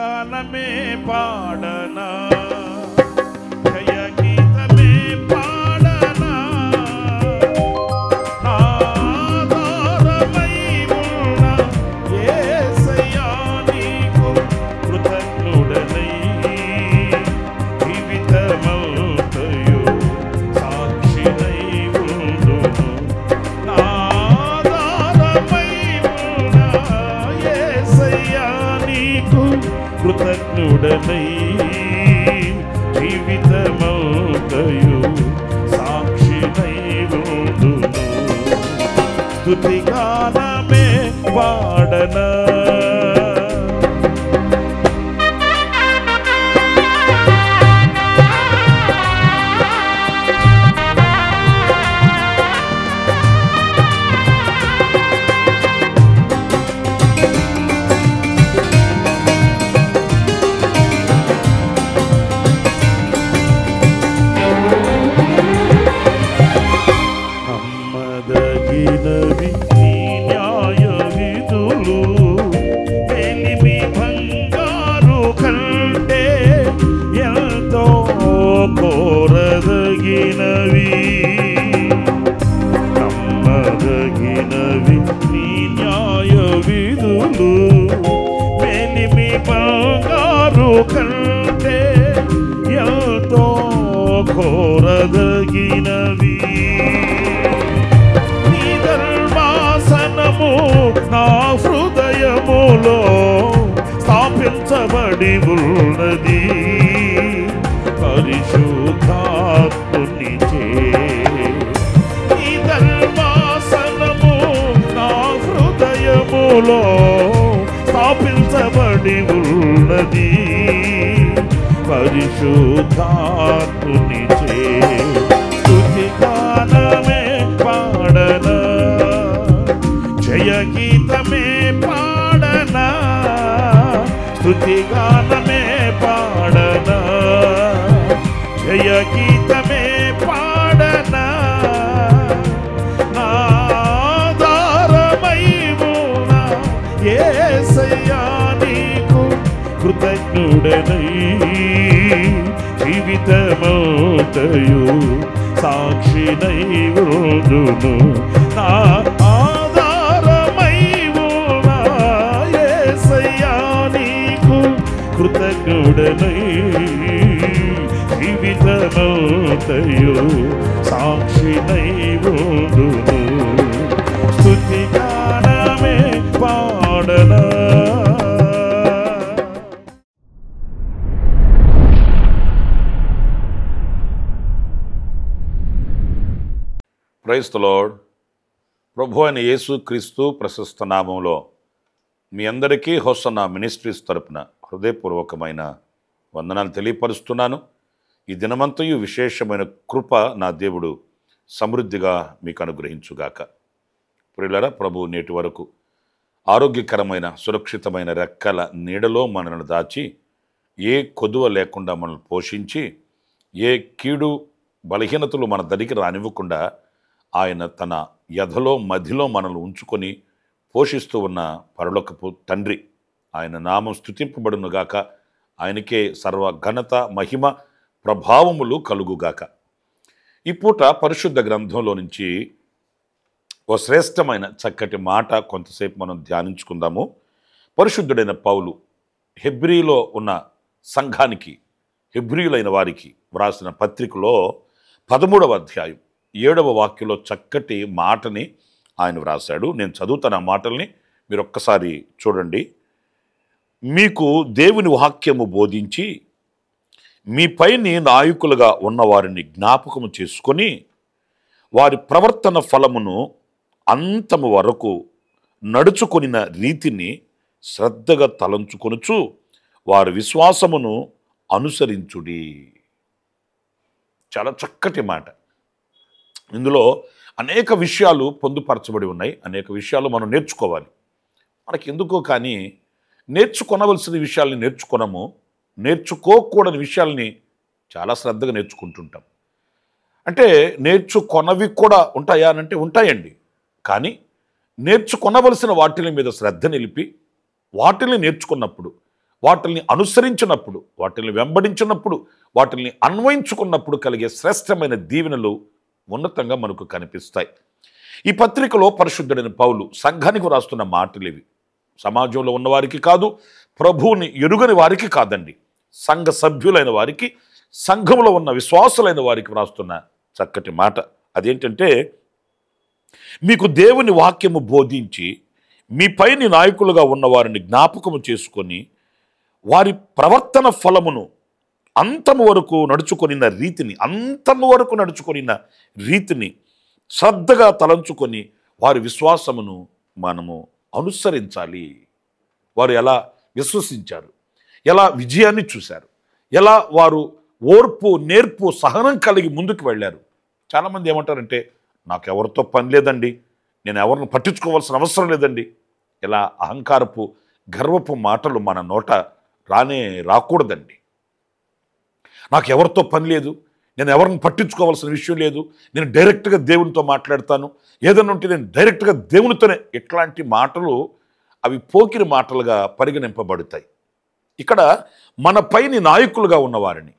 గానమే పాడనా, జయ గీతమే పాడనా, ఆధారమై ఉన్న యేసయ్యా నీకు కృతజ్ఞుడనై జీవితమంతయు సాక్షినై ఉండును. ఆధారమై ఉన్న యేసయ్యా నీకు కృతజ్ఞుడనై జీవితమంతయు సాక్షినై ఉండును. స్తుతిగానమే పాడనా, నమ్మదగినవి నీ న్యాయ విధులు, వెలిమి బంగారు కంటే ఎంతో కోరదగినవి. నమ్మదగినవి నీ న్యాయ విధులు, వెలిమి బంగారు కంటే ఎంతో కోరదగినవి. ధర్మాసనము నా హృదయములో స్థాపించబడి ఉన్నది, పరిశుద్ధాత్మునిచే. ఈ ధర్మాసనము నా హృదయములో స్థాపించబడి ఉన్నది, పరిశుద్ధాత్మునిచే. స్తుతిగానమే పాడనా, జయ గీతమే పాడనా, స్తుతిగానమే పాడనా, జయ గీతమే పాడనా, ఆధారమై ఉన్న యేసయ్యా నీకు కృతజ్ఞుడనై జీవితమంతయు సాక్షినై ఉండును. ఆధారమై ఉన్న యేసయ్యా నీకు కృతజ్ఞుడనై జీవితమంతయు సాక్షినై ఉండును. స్తుతిగానమే పాడనా. Praise the lord. ప్రభు అయిన యేసు క్రీస్తు ప్రశస్త నామంలో మీ అందరికీ హోసన్నా మినిస్ట్రీస్ తరపున హృదయపూర్వకమైన వందనాలు తెలియపరుస్తున్నాను. ఈ దినమంతయు విశేషమైన కృప నా దేవుడు సమృద్ధిగా మీకు అనుగ్రహించుగాక. ప్రియులారా, ప్రభు నేటి వరకు ఆరోగ్యకరమైన సురక్షితమైన రెక్కల నీడలో మనల్ని దాచి, ఏ కొదువ లేకుండా మనల్ని పోషించి, ఏ కీడు బలహీనతలు మన దరికి రానివ్వకుండా ఆయన తన యధలో మధ్యలో మనల్ని ఉంచుకొని పోషిస్తూ ఉన్న పరలోకపు తండ్రి, ఆయన నామం స్తుతింపబడునుగాక. ఆయనకే సర్వ ఘనత మహిమ ప్రభావములు కలుగుగాక. ఈ పూట పరిశుద్ధ గ్రంథంలో నుంచి ఓ శ్రేష్టమైన చక్కటి మాట కొంతసేపు మనం ధ్యానించుకుందాము. పరిశుద్ధుడైన పౌలు హెబ్రీలో ఉన్న సంఘానికి, హెబ్రీయులైన వారికి వ్రాసిన పత్రికలో 13వ అధ్యాయం 7వ వాక్యంలో చక్కటి మాటని ఆయన వ్రాశాడు. నేను చదువుతాను ఆ మాటల్ని, మీరు ఒక్కసారి చూడండి. మీకు దేవుని వాక్యము బోధించి మీపైని నాయకులుగా ఉన్నవారిని జ్ఞాపకము చేసుకొని వారి ప్రవర్తన ఫలమును అంతము వరకు నడుచుకొనిన రీతిని శ్రద్ధగా తలంచుకొనుచు వారి విశ్వాసమును అనుసరించుడి. చాలా చక్కటి మాట. ఇందులో అనేక విషయాలు పొందుపరచబడి ఉన్నాయి. అనేక విషయాలు మనం నేర్చుకోవాలి. మనకి ఎందుకో కానీ నేర్చుకొనవలసిన విషయాల్ని నేర్చుకొనము, నేర్చుకోకూడని విషయాల్ని చాలా శ్రద్ధగా నేర్చుకుంటుంటాం. అంటే నేర్చుకొనవి కూడా ఉంటాయా అని అంటే ఉంటాయండి. కానీ నేర్చుకొనవలసిన వాటిల మీద శ్రద్ధ నిలిపి వాటిని నేర్చుకున్నప్పుడు వాటిని అనుసరించినప్పుడు, వాటిని వెంబడించినప్పుడు, వాటిని అన్వయించుకున్నప్పుడు కలిగే శ్రేష్టమైన దీవెనలు ఉన్నతంగా మనకు కనిపిస్తాయి. ఈ పత్రికలో పరిశుద్ధుడైన పౌలు సంఘానికి రాస్తున్న మాటలు ఇవి. సమాజంలో ఉన్నవారికి కాదు, ప్రభువుని ఎరుగని వారికి కాదండి, సంఘ సభ్యులైన వారికి, సంఘంలో ఉన్న విశ్వాసులైన వారికి రాస్తున్న చక్కటి మాట. అదేంటంటే, మీకు దేవుని వాక్యము బోధించి మీ పైని నాయకులుగా ఉన్నవారిని జ్ఞాపకము చేసుకొని వారి ప్రవర్తన ఫలమును అంతము వరకు నడుచుకొనిన రీతిని శ్రద్ధగా తలంచుకొని వారి విశ్వాసమును మనము అనుసరించాలి. వారు ఎలా విశ్వసించారు, ఎలా విజయాన్ని చూశారు, ఎలా వారు ఓర్పు, నేర్పు, సహనం కలిగి ముందుకు వెళ్ళారు. చాలామంది ఏమంటారంటే, నాకు ఎవరితో పని లేదండి, నేను ఎవరిని పట్టించుకోవాల్సిన అవసరం లేదండి. ఇలా అహంకారపు, గర్వపు మాటలు మన నోట రాకూడదండి. నాకు ఎవరితో పని లేదు, నేను ఎవరిని పట్టించుకోవాల్సిన విషయం లేదు, నేను డైరెక్ట్గా దేవునితో మాట్లాడతాను, ఏదైనా ఉంటే నేను డైరెక్ట్గా దేవునితోనే, ఇట్లాంటి మాటలు అవి పోకిరి మాటలుగా పరిగణింపబడతాయి. ఇక్కడ మన పైని నాయకులుగా ఉన్నవారిని,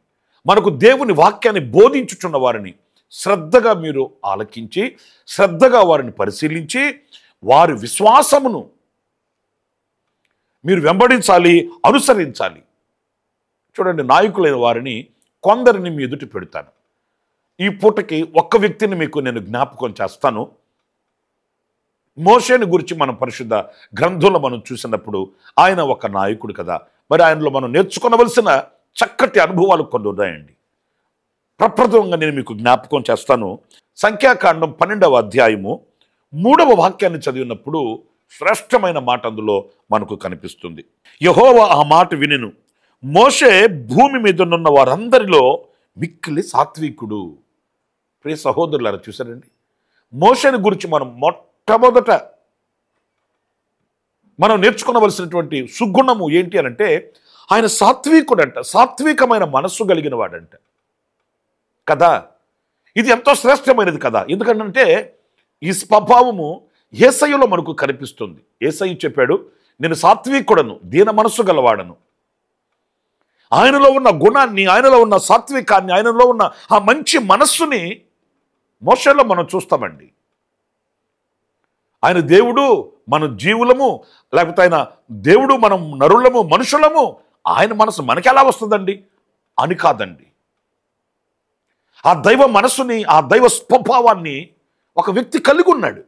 మనకు దేవుని వాక్యాన్ని బోధించుచున్న వారిని శ్రద్ధగా మీరు ఆలకించి, శ్రద్ధగా వారిని పరిశీలించి, వారి విశ్వాసమును మీరు వెంబడించాలి, అనుసరించాలి. చూడండి, నాయకులైన వారిని కొందరిని మీ ఎదుటి పెడతాను. ఈ పూటకి ఒక్క వ్యక్తిని మీకు నేను జ్ఞాపకం చేస్తాను. మోషేని గురించి మనం పరిశుద్ధ గ్రంథంలో మనం చూసినప్పుడు ఆయన ఒక నాయకుడు కదా, మరి ఆయనలో మనం నేర్చుకోవలసిన చక్కటి అనుభవాలు కొన్ని ఉన్నాయండి. ప్రప్రథమంగా నేను మీకు జ్ఞాపకం చేస్తాను. సంఖ్యాకాండం 12వ అధ్యాయము 3వ వాక్యాన్ని చదివినప్పుడు శ్రేష్టమైన మాట అందులో మనకు కనిపిస్తుంది. యెహోవా ఆ మాట వినెను, మోషే భూమి మీదనున్న వారందరిలో మిక్కిలి సాత్వికుడు. ప్రియ సహోదరులారా, చూసారండి, మోషేని గురించి మనం మొట్టమొదట మనం నేర్చుకోవలసినటువంటి సుగుణము ఏంటి అనంటే, ఆయన సాత్వికుడంట, సాత్వికమైన మనస్సు కలిగిన వాడంట కదా. ఇది ఎంతో శ్రేష్టమైనది కదా. ఎందుకంటే ఈ స్వభావము యేసయ్యలో మనకు కనిపిస్తుంది. యేసయ్య చెప్పాడు, నేను సాత్వికుడను, దీన మనస్సు గలవాడను. ఆయనలో ఉన్న గుణాన్ని, ఆయనలో ఉన్న సాత్వికాన్ని, ఆయనలో ఉన్న ఆ మంచి మనస్సుని మోషేలో మనం చూస్తామండి. ఆయన దేవుడు, మన జీవులము, లేకపోతే ఆయన దేవుడు, మనం నరులము, మనుషులము. ఆయన మనసు మనకి ఎలా వస్తుందండి అని కాదండి. ఆ దైవ మనస్సుని, ఆ దైవ స్వభావాన్ని ఒక వ్యక్తి కలిగి ఉన్నాడు.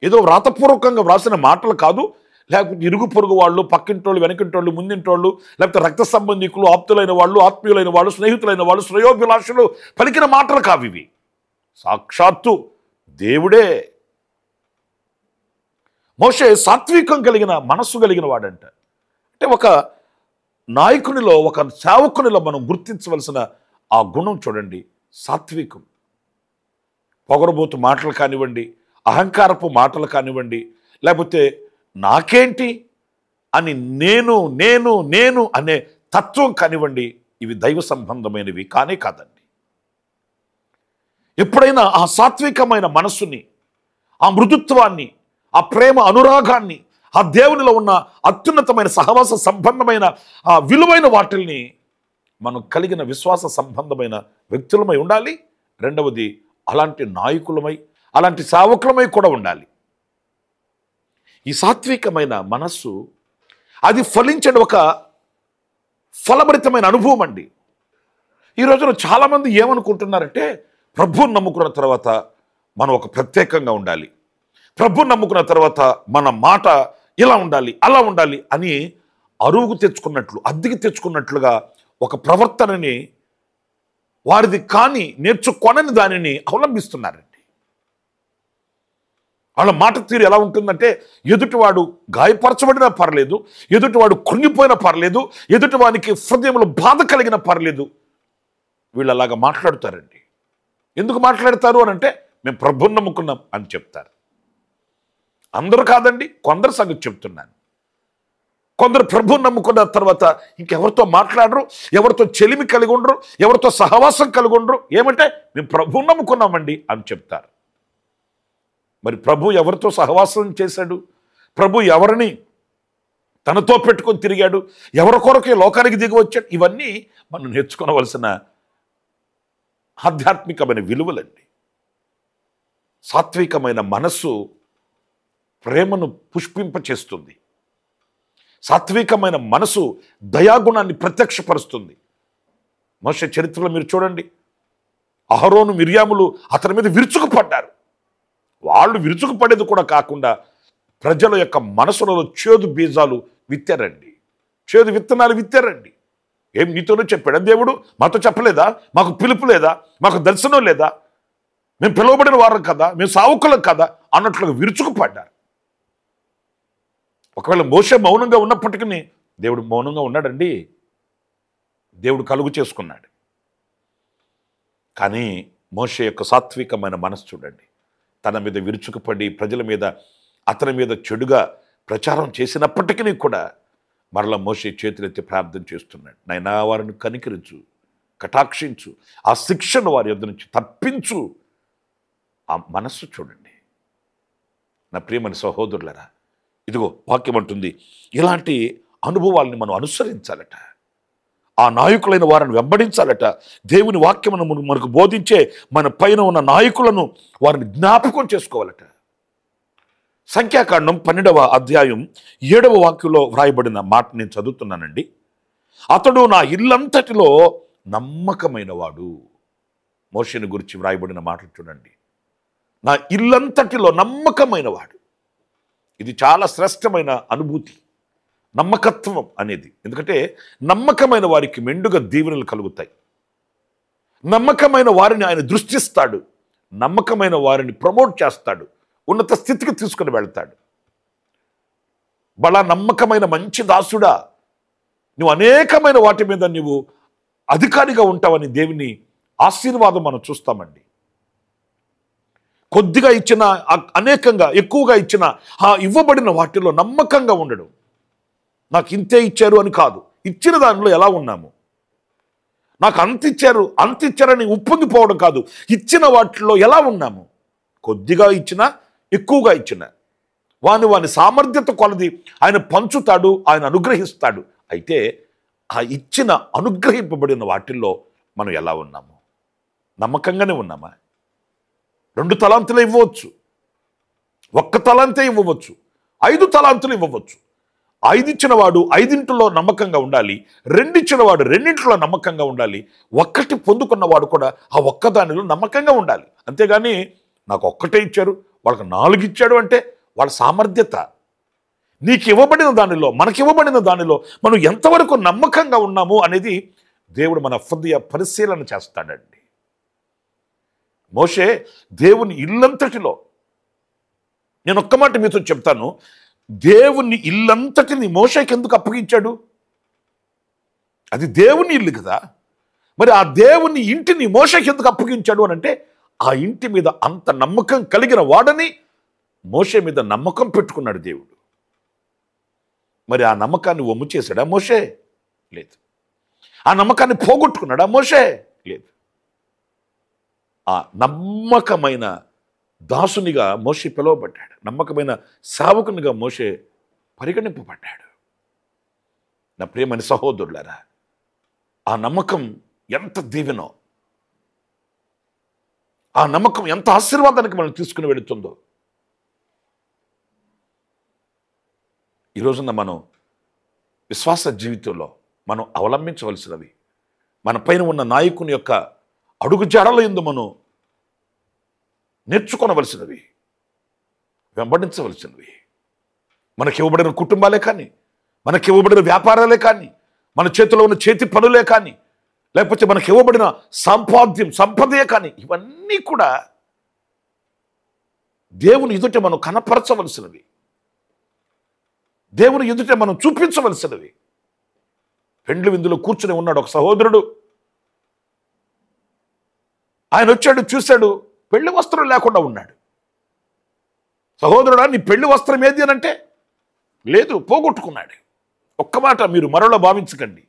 ఏదో వ్రాతపూర్వకంగా వ్రాసిన మాటలు కాదు, లేకపోతే ఇరుగు పొరుగు వాళ్ళు, పక్కింటోళ్ళు, వెనకింటోళ్ళు, ముందింటోళ్ళు, లేకపోతే రక్త సంబంధికులు, ఆప్తులైన వాళ్ళు, ఆత్మీయులైన వాళ్ళు, స్నేహితులైన వాళ్ళు, శ్రేయోభిలాషులు పలికిన మాటలు కావు ఇవి. సాక్షాత్తు దేవుడే. మోషే సాత్వికం కలిగిన మనస్సు కలిగిన వాడంట. అంటే ఒక నాయకునిలో, ఒక సేవకునిలో మనం గుర్తించవలసిన ఆ గుణం చూడండి, సాత్వికం. పొగరబోతు మాటలు కానివ్వండి, అహంకారపు మాటలు కానివ్వండి, లేకపోతే నాకేంటి అని నేను నేను నేను అనే తత్వం కానివ్వండి, ఇవి దైవ సంబంధమైనవి కానే కాదండి. ఎప్పుడైనా ఆ సాత్వికమైన మనస్సుని, ఆ మృదుత్వాన్ని, ఆ ప్రేమ అనురాగాన్ని, ఆ దేవునిలో ఉన్న అత్యున్నతమైన సహవాస సంబంధమైన ఆ విలువైన వాటిల్ని మనం కలిగిన విశ్వాస సంబంధమైన వ్యక్తులమై ఉండాలి. రెండవది, అలాంటి నాయకులమై, అలాంటి సేవకులమై కూడా ఉండాలి. ఈ సాత్వికమైన మనస్సు అది ఫలించడం ఒక ఫలభరితమైన అనుభవం అండి. ఈ రోజున చాలామంది ఏమనుకుంటున్నారంటే, ప్రభువుని నమ్ముకున్న తర్వాత మనం ఒక ప్రత్యేకంగా ఉండాలి, ప్రభువుని నమ్ముకున్న తర్వాత మన మాట ఇలా ఉండాలి, అలా ఉండాలి అని అరువుకు తెచ్చుకున్నట్లు, అద్దెకి తెచ్చుకున్నట్లుగా ఒక ప్రవర్తనని, వారిది కానీ నేర్చుకొనని దానిని అవలంబిస్తున్నారండి. వాళ్ళ మాట తీరు ఎలా ఉంటుందంటే, ఎదుటివాడు గాయపరచబడినా పర్లేదు, ఎదుటివాడు కృంగిపోయినా పర్లేదు, ఎదుటివానికి హృదయంలో బాధ కలిగినా పర్లేదు, వీళ్ళు అలాగా మాట్లాడుతారండి. ఎందుకు మాట్లాడతారు అని అంటే, మేము ప్రభువుని నమ్ముకున్నాం అని చెప్తారు. అందరూ కాదండి, కొందరు సంగతి చెప్తున్నాను. కొందరు ప్రభువుని నమ్ముకున్న తర్వాత ఇంకెవరితో మాట్లాడరు, ఎవరితో చెలిమి కలిగి ఉండరు, ఎవరితో సహవాసం కలిగి ఉండరు. ఏమంటే, మేము ప్రభువుని నమ్ముకున్నామండి అని చెప్తారు. మరి ప్రభు ఎవరితో సహవాసం చేశాడు? ప్రభు ఎవరిని తనతో పెట్టుకొని తిరిగాడు, ఎవరి కొరకే లోకానికి దిగి వచ్చాడు. ఇవన్నీ మనం నేర్చుకోవలసిన ఆధ్యాత్మికమైన విలువలండి. సాత్వికమైన మనస్సు ప్రేమను పుష్పింపచేస్తుంది. సాత్వికమైన మనసు దయాగుణాన్ని ప్రత్యక్షపరుస్తుంది. మోషే చరిత్రలో మీరు చూడండి, అహరోను మిర్యాములు అతని మీద విరుచుకుపడ్డారు. వాళ్ళు విరుచుకుపడేది కూడా కాకుండా ప్రజల యొక్క మనసులలో చేదు బీజాలు విత్తారండి, చేదు విత్తనాలు విత్తారండి. ఏం నీతోనే చెప్పాడా దేవుడు? మాతో చెప్పలేదా? మాకు పిలుపు లేదా? మాకు దర్శనం లేదా? మేము పిలువబడిన వారం కదా, మేము సావుకులం కదా అన్నట్లుగా విరుచుకుపడ్డారు. ఒకవేళ మోషే మౌనంగా ఉన్నప్పటికీ దేవుడు మౌనంగా ఉన్నాడండి, దేవుడు కలుగు చేసుకున్నాడు. కానీ మోషే యొక్క సాత్వికమైన మనసు చూడండి, తన మీద విరుచుకుపడి ప్రజల మీద అతని మీద చెడుగా ప్రచారం చేసినప్పటికీ కూడా మరలా మోషే చేతులెత్తి ప్రార్థన చేస్తున్నాడు. నైనా వారిని కనికరించు, కటాక్షించు, ఆ శిక్షను వారి యొద్ద నుంచి తప్పించు. ఆ మనస్సు చూడండి. నా ప్రియమైన సహోదరులరా, ఇదిగో వాక్యం అంటుంది, ఇలాంటి అనుభవాల్ని మనం అనుసరించాలట, ఆ నాయకులైన వారిని వెంబడించాలట. దేవుని వాక్యమును మనకు బోధించే మన పైన ఉన్న నాయకులను వారిని జ్ఞాపకం చేసుకోవాలట. సంఖ్యాకాండం 12వ అధ్యాయం 7వ వాక్యంలో వ్రాయబడిన మాట నేను చదువుతున్నానండి. అతడు నా ఇల్లంతటిలో నమ్మకమైన వాడు. మోషేని గురించి వ్రాయబడిన మాటలు చూడండి, నా ఇల్లంతటిలో నమ్మకమైన వాడు. ఇది చాలా శ్రేష్టమైన అనుభూతి, నమ్మకత్వం అనేది. ఎందుకంటే నమ్మకమైన వారికి మెండుగా దీవెనలు కలుగుతాయి. నమ్మకమైన వారిని ఆయన దృష్టిస్తాడు, నమ్మకమైన వారిని ప్రమోట్ చేస్తాడు, ఉన్నత స్థితికి తీసుకుని వెళ్తాడు. బలా నమ్మకమైన మంచి దాసుడా, నువ్వు అనేకమైన వాటి మీద నువ్వు అధికారిగా ఉంటావని దేవుని ఆశీర్వాదం మనం చూస్తామండి. కొద్దిగా ఇచ్చిన, అనేకంగా ఎక్కువగా ఇచ్చిన ఆ ఇవ్వబడిన వాటిలో నమ్మకంగా ఉండడం. నాకు ఇంతే ఇచ్చారు అని కాదు, ఇచ్చిన దానిలో ఎలా ఉన్నాము. నాకు అంత ఇచ్చారని ఉప్పొంగిపోవడం కాదు, ఇచ్చిన వాటిలో ఎలా ఉన్నాము. కొద్దిగా ఇచ్చినా ఎక్కువగా ఇచ్చిన వాని సామర్థ్యత కొలది ఆయన పంచుతాడు, ఆయన అనుగ్రహిస్తాడు. అయితే ఆ ఇచ్చిన అనుగ్రహింపబడిన వాటిల్లో మనం ఎలా ఉన్నాము? నమ్మకంగానే ఉన్నామా? 2 తలాంతులు ఇవ్వవచ్చు, 1 తలాంతే ఇవ్వవచ్చు, 5 తలాంతులు ఇవ్వవచ్చు. 5 ఇచ్చినవాడు 5 నమ్మకంగా ఉండాలి, 2 ఇచ్చినవాడు 2 నమ్మకంగా ఉండాలి, 1 పొందుకున్నవాడు కూడా ఆ 1 దానిలో నమ్మకంగా ఉండాలి. అంతేగాని నాకు 1 ఇచ్చారు వాళ్ళకి 4 ఇచ్చాడు అంటే వాళ్ళ సామర్థ్యత. నీకు ఇవ్వబడిన దానిలో, మనకి ఇవ్వబడిన దానిలో మనం ఎంతవరకు నమ్మకంగా ఉన్నాము అనేది దేవుడు మన హృదయ పరిశీలన చేస్తాడండి. మోషే దేవుని ఇల్లంతటిలో, నేను ఒక్క మాట మీతో చెప్తాను, దేవుని ఇల్లంతటిని మోషేకి ఎందుకు అప్పగించాడు? అది దేవుని ఇల్లు కదా. మరి ఆ దేవుని ఇంటిని మోషేకి ఎందుకు అప్పగించాడు అని అంటే, ఆ ఇంటి మీద అంత నమ్మకం కలిగిన వాడని మోషే మీద నమ్మకం పెట్టుకున్నాడు దేవుడు. మరి ఆ నమ్మకాన్ని వమ్ము చేశాడా మోషే? లేదు. ఆ నమ్మకాన్ని పోగొట్టుకున్నాడా మోషే? లేదు. ఆ నమ్మకమైన దాసునిగా మోషే పిలువబడ్డాడు, నమ్మకమైన సేవకునిగా మోషే పరిగణింపబడ్డాడు. నా ప్రియమైన సహోదరులారా, ఆ నమ్మకం ఎంత దీవెనో, ఆ నమ్మకం ఎంత ఆశీర్వాదానికి మనం తీసుకుని వెళుతుందో. ఈ రోజున మనం విశ్వాస జీవితంలో మనం అవలంబించవలసినవి, మన పైన ఉన్న నాయకుని యొక్క అడుగుజాడల యందు మనం నేర్చుకోవలసినవి, వెంబడించవలసినవి. మనకి ఇవ్వబడిన కుటుంబాలే కానీ, మనకి ఇవ్వబడిన వ్యాపారాలే కానీ, మన చేతిలో ఉన్న చేతి పనులే కానీ, లేకపోతే మనకి ఇవ్వబడిన సంపదే కానీ, ఇవన్నీ కూడా దేవుని ఎదుట మనం కనపరచవలసినవి, దేవుని ఎదుట మనం చూపించవలసినవి. పెండ్లి విందులో కూర్చుని ఉన్నాడు ఒక సహోదరుడు. ఆయన వచ్చాడు, చూశాడు, పెళ్లి వస్త్రం లేకుండా ఉన్నాడు. సహోదరుడా, నీ పెళ్లి వస్త్రం ఏది అని అంటే, లేదు, పోగొట్టుకున్నాడు. ఒక్క మాట మీరు మరోలా భావించకండి.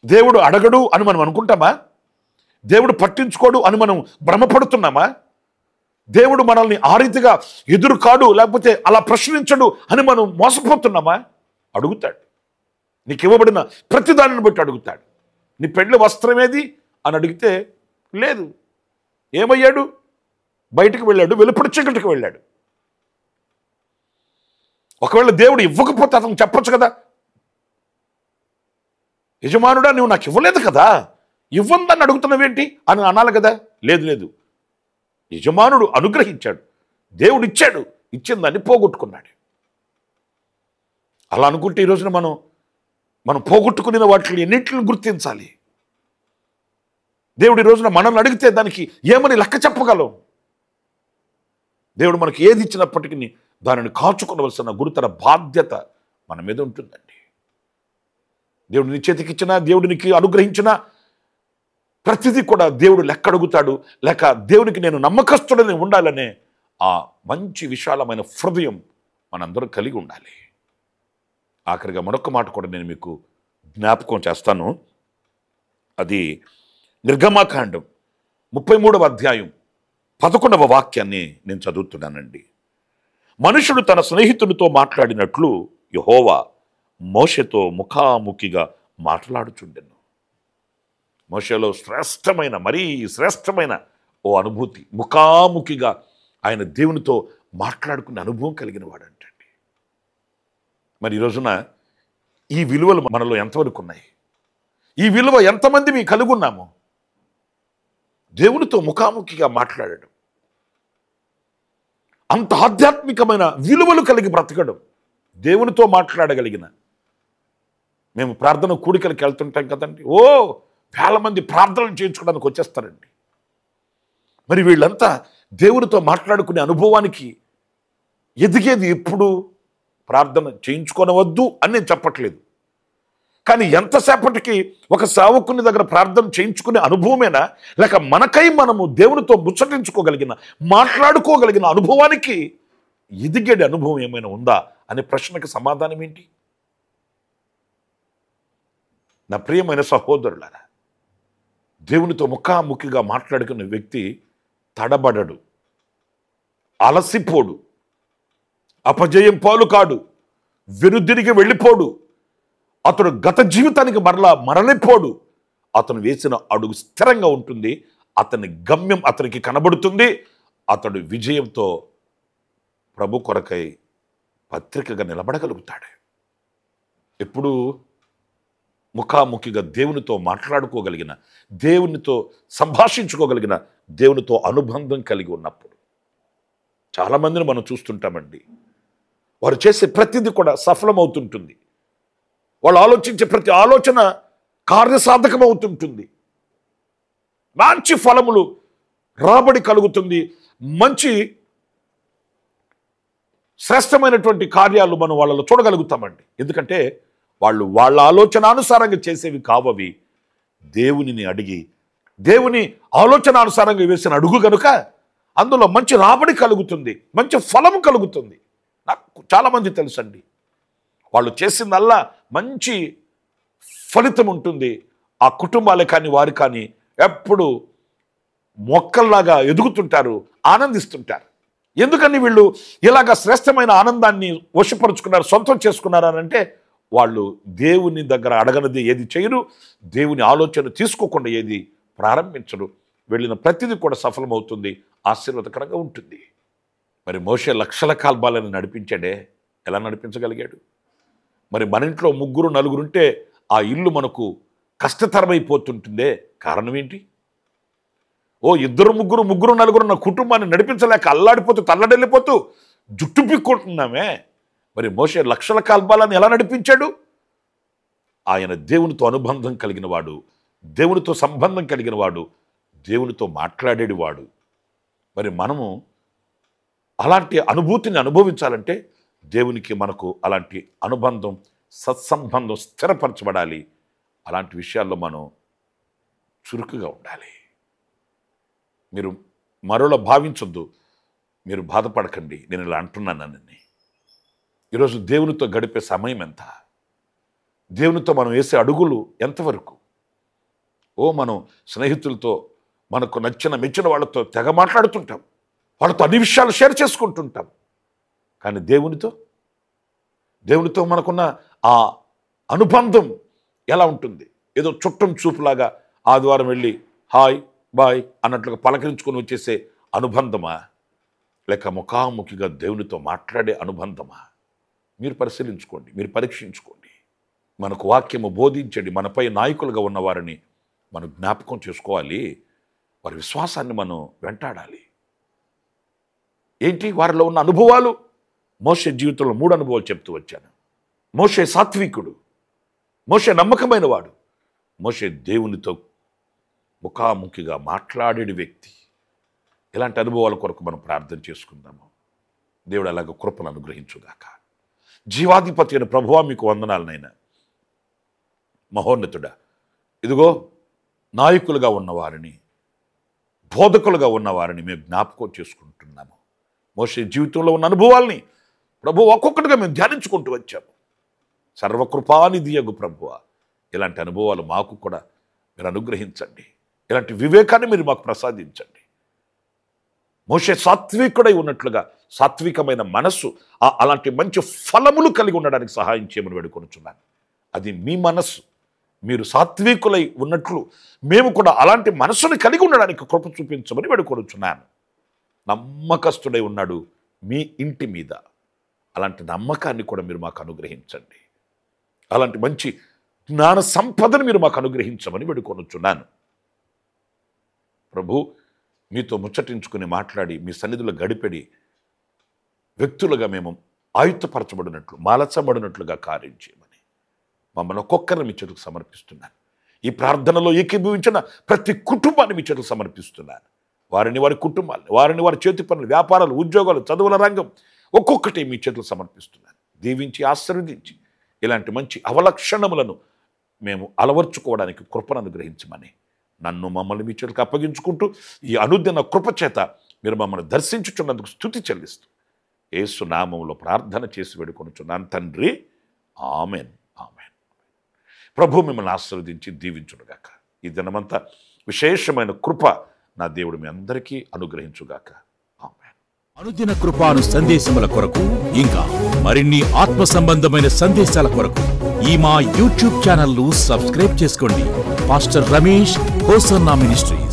దేవుడు అడగడు అని మనం అనుకుంటామా? దేవుడు పట్టించుకోడు అని మనం భ్రమపడుతున్నామా? దేవుడు మనల్ని ఆ రీతిగా ఎదురు కాడు, లేకపోతే అలా ప్రశ్నించడు అని మనం మోసపోతున్నామా? అడుగుతాడు. నీకు ఇవ్వబడిన ప్రతి దానిని బట్టి అడుగుతాడు. నీ పెండ్లి వస్త్రం ఏది అని అడిగితే లేదు. ఏమయ్యాడు? బయటికి వెళ్ళాడు, వెలుపడి చీకటికి వెళ్ళాడు. ఒకవేళ దేవుడు ఇవ్వకపోతే అతను చెప్పొచ్చు కదా, యజమానుడా నువ్వు నాకు ఇవ్వలేదు కదా, ఇవ్వందని అడుగుతున్నావేంటి అని అనాలి కదా. లేదు లేదు, యజమానుడు అనుగ్రహించాడు, దేవుడు ఇచ్చాడు, ఇచ్చిన దాన్ని పోగొట్టుకున్నాడు. అలా అనుకుంటే ఈ రోజున మనం పోగొట్టుకునే వాటిని ఎన్నింటిని గుర్తించాలి? దేవుడు ఈ రోజున మనల్ని అడిగితే దానికి ఏమని లెక్క చెప్పగలం? దేవుడు మనకి ఏది ఇచ్చినప్పటికీ దానిని కాచుకోవలసిన గురుతర బాధ్యత మన మీద ఉంటుందండి. దేవుడు నీ చేతికి ఇచ్చినా, దేవుడినికి అనుగ్రహించినా ప్రతిదీ కూడా దేవుడు లెక్క అడుగుతాడు. లేక దేవునికి నేను నమ్మకస్తుడని ఉండాలనే ఆ మంచి విశాలమైన హృదయం మనందరం కలిగి ఉండాలి. ఆఖరిగా మరొక మాట కూడా నేను మీకు జ్ఞాపకం చేస్తాను. అది నిర్గమాకాండం 33వ అధ్యాయం 11వ వాక్యాన్ని నేను చదువుతున్నానండి. మనుషుడు తన స్నేహితుడితో మాట్లాడినట్లు యెహోవా మోషేతో ముఖాముఖిగా మాట్లాడుచుండెను. మోషేలో శ్రేష్టమైన, మరీ శ్రేష్టమైన ఓ అనుభూతి, ముఖాముఖిగా ఆయన దేవునితో మాట్లాడుకునే అనుభవం కలిగిన వాడంటండి. మరి ఈ రోజున ఈ విలువలు మనలో ఎంతవరకు ఉన్నాయి? ఈ విలువ ఎంతమంది మీ కలిగి ఉన్నాము? దేవునితో ముఖాముఖిగా మాట్లాడడం, అంత ఆధ్యాత్మికమైన విలువలు కలిగి బ్రతకడం, దేవునితో మాట్లాడగలిగిన. మేము ప్రార్థన కూడికలకు వెళ్తుంటాం కదండి, వేల మంది ప్రార్థనలు చేయించుకోవడానికి వచ్చేస్తారండి. మరి వీళ్ళంతా దేవునితో మాట్లాడుకునే అనుభవానికి ఎదిగేది ఎప్పుడు? ప్రార్థన చేయించుకోనవద్దు అని నేను చెప్పట్లేదు, కానీ ఎంతసేపటికి ఒక సేవకుని దగ్గర ప్రార్థన చేయించుకునే అనుభవమేనా, లేక మనకై మనము దేవునితో ముచ్చటించుకోగలిగిన, మాట్లాడుకోగలిగిన అనుభవానికి ఎదిగేది అనుభవం ఏమైనా ఉందా అనే ప్రశ్నకి సమాధానం ఏంటి? నా ప్రియమైన సహోదరులారా, దేవునితో ముఖాముఖిగా మాట్లాడుకున్న వ్యక్తి తడబడడు, అలసిపోడు, అపజయం పాలు కాడు, వెనుదిరిగి వెళ్ళిపోడు, అతడు గత జీవితానికి మరలిపోడు. అతను వేసిన అడుగు స్థిరంగా ఉంటుంది, అతని గమ్యం అతనికి కనబడుతుంది. అతడు విజయంతో ప్రభు కొరకై పత్రికగా నిలబడగలుగుతాడు. ఎప్పుడు ముఖాముఖిగా దేవునితో మాట్లాడుకోగలిగిన, దేవునితో సంభాషించుకోగలిగిన, దేవునితో అనుబంధం కలిగి ఉన్నప్పుడు. చాలామందిని మనం చూస్తుంటామండి, వారు చేసే ప్రతిదీ కూడా సఫలమవుతుంటుంది, వాళ్ళు ఆలోచించే ప్రతి ఆలోచన కార్యసాధకం అవుతుంటుంది, మంచి ఫలములు రాబడి కలుగుతుంది, మంచి శ్రేష్టమైనటువంటి కార్యాలు మనం వాళ్ళలో చూడగలుగుతామండి. ఎందుకంటే వాళ్ళు వాళ్ళ ఆలోచనానుసారంగా చేసేవి కావవి, దేవునిని అడిగి దేవుని ఆలోచనానుసారంగా వేసిన అడుగు కనుక అందులో మంచి రాబడి కలుగుతుంది, మంచి ఫలము కలుగుతుంది. నాకు చాలామంది తెలుసండి, వాళ్ళు చేసిందల్లా మంచి ఫలితం ఉంటుంది. ఆ కుటుంబాలే కానీ వారు కానీ ఎప్పుడు మొక్కల్లాగా ఎదుగుతుంటారు, ఆనందిస్తుంటారు. ఎందుకని వీళ్ళు ఇలాగ శ్రేష్టమైన ఆనందాన్ని వశపరుచుకున్నారు, సొంతం చేసుకున్నారు అని అంటే, వాళ్ళు దేవుని దగ్గర అడగనది ఏది చేయరు, దేవుని ఆలోచన తీసుకోకుండా ఏది ప్రారంభించరు. వెళ్ళిన ప్రతిదీ కూడా సఫలమవుతుంది, ఆశీర్వాదకరంగా ఉంటుంది. మరి మోషే లక్షల కాల్బాలను నడిపించాడే, ఎలా నడిపించగలిగాడు? మరి మన ఇంట్లో 3, 4 ఉంటే ఆ ఇల్లు మనకు కష్టతరమైపోతుంటుందే, కారణం ఏంటి? 2, 3, 4 ఉన్న కుటుంబాన్ని నడిపించలేక అల్లాడిపోతూ తల్లడెళ్ళిపోతూ జుట్టు పిక్కుంటున్నామే. మరి మోషే లక్షల కాల్బాలను ఎలా నడిపించాడు? ఆయన దేవునితో అనుబంధం కలిగిన వాడు, దేవునితో సంబంధం కలిగిన వాడు, దేవునితో మాట్లాడేవాడు. మరి మనము అలాంటి అనుభూతిని అనుభవించాలంటే దేవునికి మనకు అలాంటి అనుబంధం, సత్సంబంధం స్థిరపరచబడాలి. అలాంటి విషయాల్లో మనం చురుకుగా ఉండాలి. మీరు మరోలా భావించొద్దు, మీరు బాధపడకండి, నేను ఇలా అంటున్నానని. ఈరోజు దేవునితో గడిపే సమయం ఎంత? దేవునితో మనం వేసే అడుగులు ఎంతవరకు? మనం స్నేహితులతో, మనకు మెచ్చిన వాళ్ళతో తెగ మాట్లాడుతుంటాం, వాళ్ళతో అన్ని విషయాలు షేర్ చేసుకుంటుంటాం. కానీ దేవునితో మనకున్న ఆ అనుబంధం ఎలా ఉంటుంది? ఏదో చుట్టం చూపులాగా ఆదివారం వెళ్ళి హాయ్ బాయ్ అన్నట్లుగా పలకరించుకొని వచ్చేసే అనుబంధమా, లేక ముఖాముఖిగా దేవునితో మాట్లాడే అనుబంధమా? మీరు పరిశీలించుకోండి, మీరు పరీక్షించుకోండి. మనకు వాక్యము బోధించండి. మనపై నాయకులుగా ఉన్నవారిని మనం జ్ఞాపకం చేసుకోవాలి. వారి విశ్వాసాన్ని మనం వెంటాడాలి. ఏంటి వారిలో ఉన్న అనుభవాలు? మోషే జీవితంలో 3 అనుభవాలు చెప్తూ వచ్చాను. మోషే సాత్వికుడు, మోషే నమ్మకమైన వాడు, మోషే దేవునితో ముఖాముఖిగా మాట్లాడే వ్యక్తి. ఇలాంటి అనుభవాల కొరకు మనం ప్రార్థన చేసుకుందాము. దేవుడు అలాగ కృపను అనుగ్రహించుగాక. జీవాధిపతి అయిన ప్రభువా మీకు వందనాలనైనా. మహోన్నతుడా, ఇదిగో నాయకులుగా ఉన్నవారిని, బోధకులుగా ఉన్నవారిని మేము జ్ఞాపకం చేసుకుంటున్నాము. మోషే జీవితంలో ఉన్న అనుభవాల్ని ప్రభు ఒక్కొక్కటిగా మేము ధ్యానించుకుంటూ వచ్చాము. సర్వకృపానిధియగు ప్రభువా, ఇలాంటి అనుభవాలు మాకు కూడా మీరు అనుగ్రహించండి. ఇలాంటి వివేకాన్ని మీరు మాకు ప్రసాదించండి. మోషే సాత్వికుడై ఉన్నట్లుగా సాత్వికమైన మనస్సు, అలాంటి మంచి ఫలములు కలిగి ఉండడానికి సహాయం చేయమని వేడుకొనుచున్నాను. అది మీ మనస్సు. మీరు సాత్వికులై ఉన్నట్లు మేము కూడా అలాంటి మనస్సుని కలిగి ఉండడానికి కృప చూపించమని వేడుకొనుచున్నాను. నమ్మకస్తుడై ఉన్నాడు మీ ఇంటి మీద. అలాంటి నమ్మకాన్ని కూడా మీరు మాకు అనుగ్రహించండి. అలాంటి మంచి జ్ఞాన సంపదను మీరు మాకు అనుగ్రహించమని వేడుకొనుచున్నాను. ప్రభు, మీతో ముచ్చటించుకుని మాట్లాడి మీ సన్నిధిలో గడిపెడి వ్యక్తులుగా మేము ఆయుత్తపరచబడినట్లు, మాలచబడినట్లుగా కార్యం చేయమని మమ్మల్ని ఒక్కొక్కరిని మీ చేతులకు సమర్పిస్తున్నాను. ఈ ప్రార్థనలో ఏకీభవించిన ప్రతి కుటుంబాన్ని మీ చేతులకు సమర్పిస్తున్నాను. వారిని, వారి కుటుంబాలను, వారిని, వారి చేతి పనులు, వ్యాపారాలు, ఉద్యోగాలు, చదువుల రంగం ఒక్కొక్కటి మీ చేతులకు సమర్పిస్తున్నాను. దీవించి ఆశీర్వదించి ఇలాంటి మంచి అవలక్షణములను మేము అలవర్చుకోవడానికి కృపను అనుగ్రహించమని నన్ను, మమ్మల్ని మీ చేతులకు అప్పగించుకుంటూ ఈ అనుదిన కృప చేత మీరు మమ్మల్ని దర్శించుచున్నందుకు స్తుతి చెల్లిస్తూ యేసు నామములో ప్రార్థన చేసి వేడుకొనుచున్నాను తండ్రి. Amen, amen. ప్రభు మిమ్మల్ని ఆశీర్వదించి దీవించునుగాక. ఈ దినమంతా విశేషమైన కృప నా దేవుడు మీ అందరికీ అనుగ్రహించుగాక. ఆమెన్. అనుదిన కృపాను సందేశముల కొరకు, ఇంకా మరిన్ని ఆత్మ సంబంధమైన సందేశాల కొరకు ఈ మా యూట్యూబ్ ఛానల్ ను సబ్స్క్రైబ్ చేసుకోండి. Pastor Ramesh hosanna ministries.